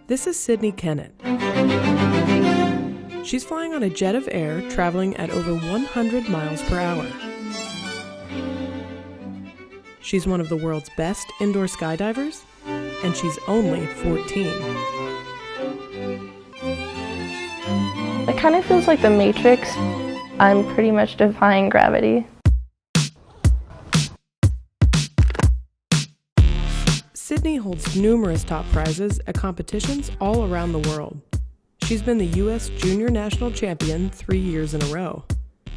This is Sydney Kennett. She's flying on a jet of air traveling at over 100 miles per hour. She's one of the world's best indoor skydivers, and she's only 14. It kind of feels like the Matrix. I'm pretty much defying gravity. Sydney holds numerous top prizes at competitions all around the world. She's been the U.S. Junior National Champion 3 years in a row,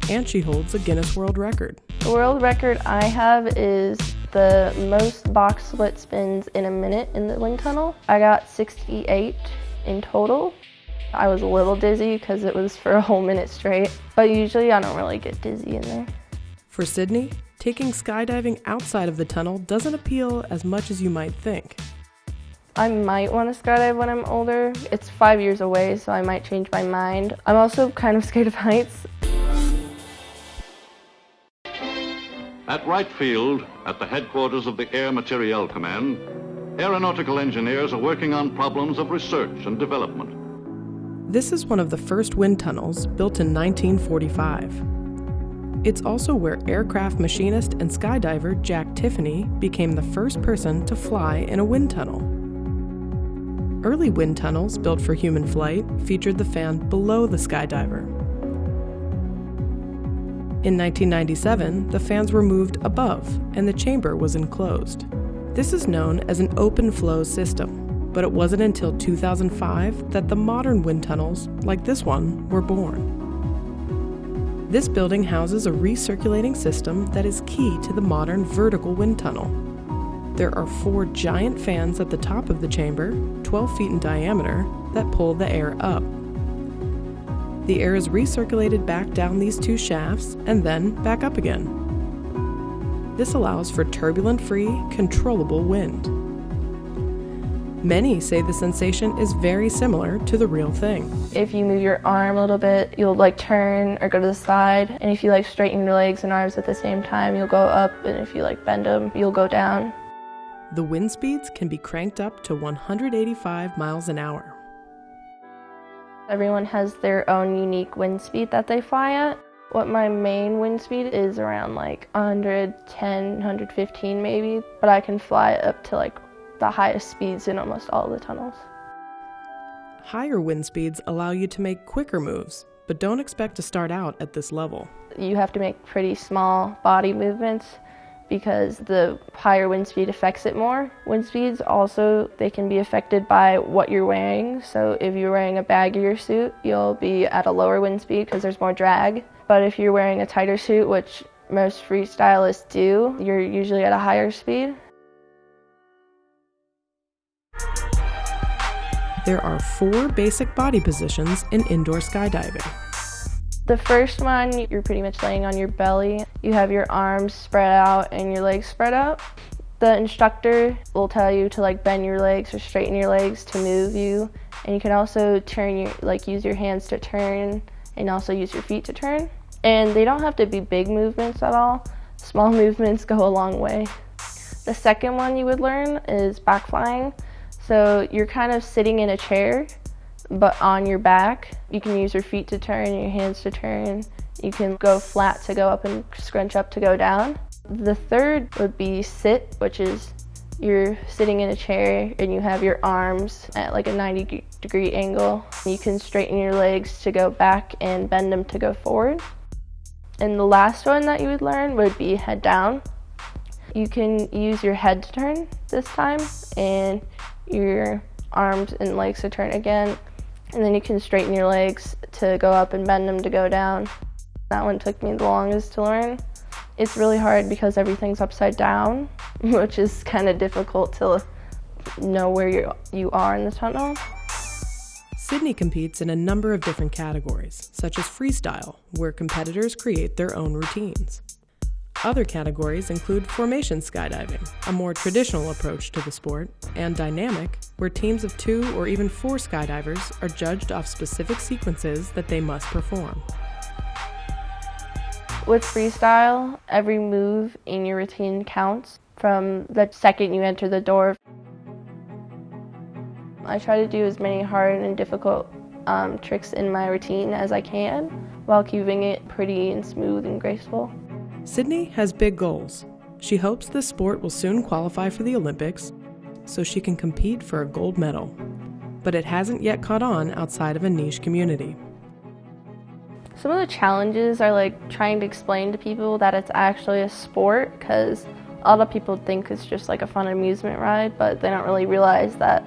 and she holds a Guinness World Record. The world record I have is the most box split spins in a minute in the wind tunnel. I got 68 in total. I was a little dizzy because it was for a whole minute straight, but usually I don't really get dizzy in there. For Sydney, taking skydiving outside of the tunnel doesn't appeal as much as you might think. I might want to skydive when I'm older. It's 5 years away, so I might change my mind. I'm also kind of scared of heights. At Wright Field, at the headquarters of the Air Materiel Command, aeronautical engineers are working on problems of research and development. This is one of the first wind tunnels built in 1945. It's also where aircraft machinist and skydiver Jack Tiffany became the first person to fly in a wind tunnel. Early wind tunnels built for human flight featured the fan below the skydiver. In 1997, the fans were moved above and the chamber was enclosed. This is known as an open flow system, but it wasn't until 2005 that the modern wind tunnels, like this one, were born. This building houses a recirculating system that is key to the modern vertical wind tunnel. There are 4 giant fans at the top of the chamber, 12 feet in diameter, that pull the air up. The air is recirculated back down these 2 shafts and then back up again. This allows for turbulent-free, controllable wind. Many say the sensation is very similar to the real thing. If you move your arm a little bit, you'll turn or go to the side. And if you straighten your legs and arms at the same time, you'll go up. And if you bend them, you'll go down. The wind speeds can be cranked up to 185 miles an hour. Everyone has their own unique wind speed that they fly at. What my main wind speed is around 110, 115 maybe, but I can fly up to the highest speeds in almost all the tunnels. Higher wind speeds allow you to make quicker moves, but don't expect to start out at this level. You have to make pretty small body movements because the higher wind speed affects it more. Wind speeds also, they can be affected by what you're wearing. So if you're wearing a baggier suit, you'll be at a lower wind speed because there's more drag. But if you're wearing a tighter suit, which most freestylists do, you're usually at a higher speed. There are 4 basic body positions in indoor skydiving. The first one, you're pretty much laying on your belly. You have your arms spread out and your legs spread out. The instructor will tell you to bend your legs or straighten your legs to move you. And you can also turn use your hands to turn and also use your feet to turn. And they don't have to be big movements at all. Small movements go a long way. The second one you would learn is back flying. So you're kind of sitting in a chair, but on your back. You can use your feet to turn, your hands to turn. You can go flat to go up and scrunch up to go down. The third would be sit, which is you're sitting in a chair and you have your arms at a 90-degree angle. You can straighten your legs to go back and bend them to go forward. And the last one that you would learn would be head down. You can use your head to turn this time and your arms and legs to turn again. And then you can straighten your legs to go up and bend them to go down. That one took me the longest to learn. It's really hard because everything's upside down, which is kind of difficult to know where you are in the tunnel. Sydney competes in a number of different categories, such as freestyle, where competitors create their own routines. Other categories include formation skydiving, a more traditional approach to the sport, and dynamic, where teams of 2 or even 4 skydivers are judged off specific sequences that they must perform. With freestyle, every move in your routine counts from the second you enter the door. I try to do as many hard and difficult tricks in my routine as I can while keeping it pretty and smooth and graceful. Sydney has big goals. She hopes the sport will soon qualify for the Olympics so she can compete for a gold medal. But it hasn't yet caught on outside of a niche community. Some of the challenges are like trying to explain to people that it's actually a sport, because a lot of people think it's just like a fun amusement ride, but they don't really realize that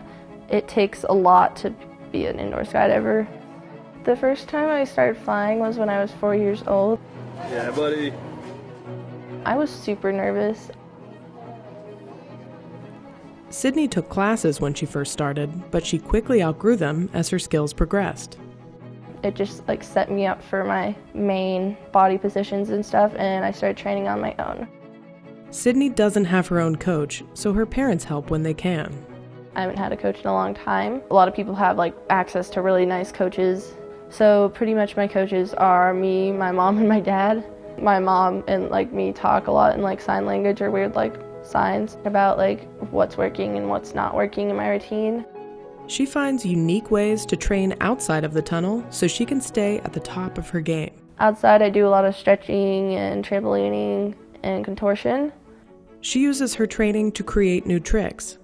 it takes a lot to be an indoor skydiver. The first time I started flying was when I was 4 years old. Yeah, buddy. I was super nervous. Sydney took classes when she first started, but she quickly outgrew them as her skills progressed. It just like set me up for my main body positions and stuff, and I started training on my own. Sydney doesn't have her own coach, so her parents help when they can. I haven't had a coach in a long time. A lot of people have like access to really nice coaches. So pretty much my coaches are me, my mom, and my dad. My mom and like me talk a lot in like sign language or weird like signs about like what's working and what's not working in my routine. She finds unique ways to train outside of the tunnel so she can stay at the top of her game. Outside I do a lot of stretching and trampolining and contortion. She uses her training to create new tricks.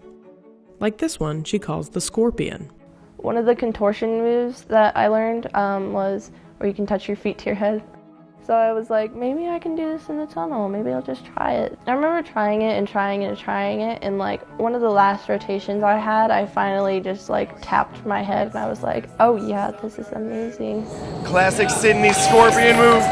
Like this one she calls the scorpion. One of the contortion moves that I learned was where you can touch your feet to your head. So I was like, maybe I can do this in the tunnel. Maybe I'll just try it. I remember trying it and trying it and trying it. And like one of the last rotations I had, I finally just like tapped my head and I was like, oh yeah, this is amazing. Classic Sydney scorpion move.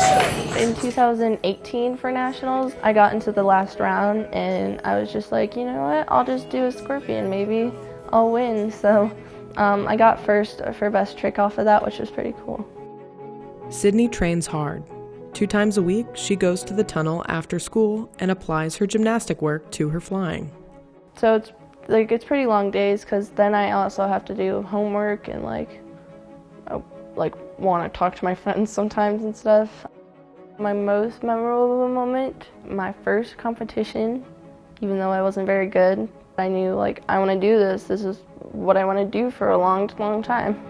In 2018 for nationals, I got into the last round and I was just like, you know what? I'll just do a scorpion. Maybe I'll win. So I got first for best trick off of that, which was pretty cool. Sydney trains hard. 2 times a week, she goes to the tunnel after school and applies her gymnastic work to her flying. So it's pretty long days because then I also have to do homework and I want to talk to my friends sometimes and stuff. My most memorable moment, my first competition, even though I wasn't very good, I knew like I want to do this. This is what I want to do for a long, long time.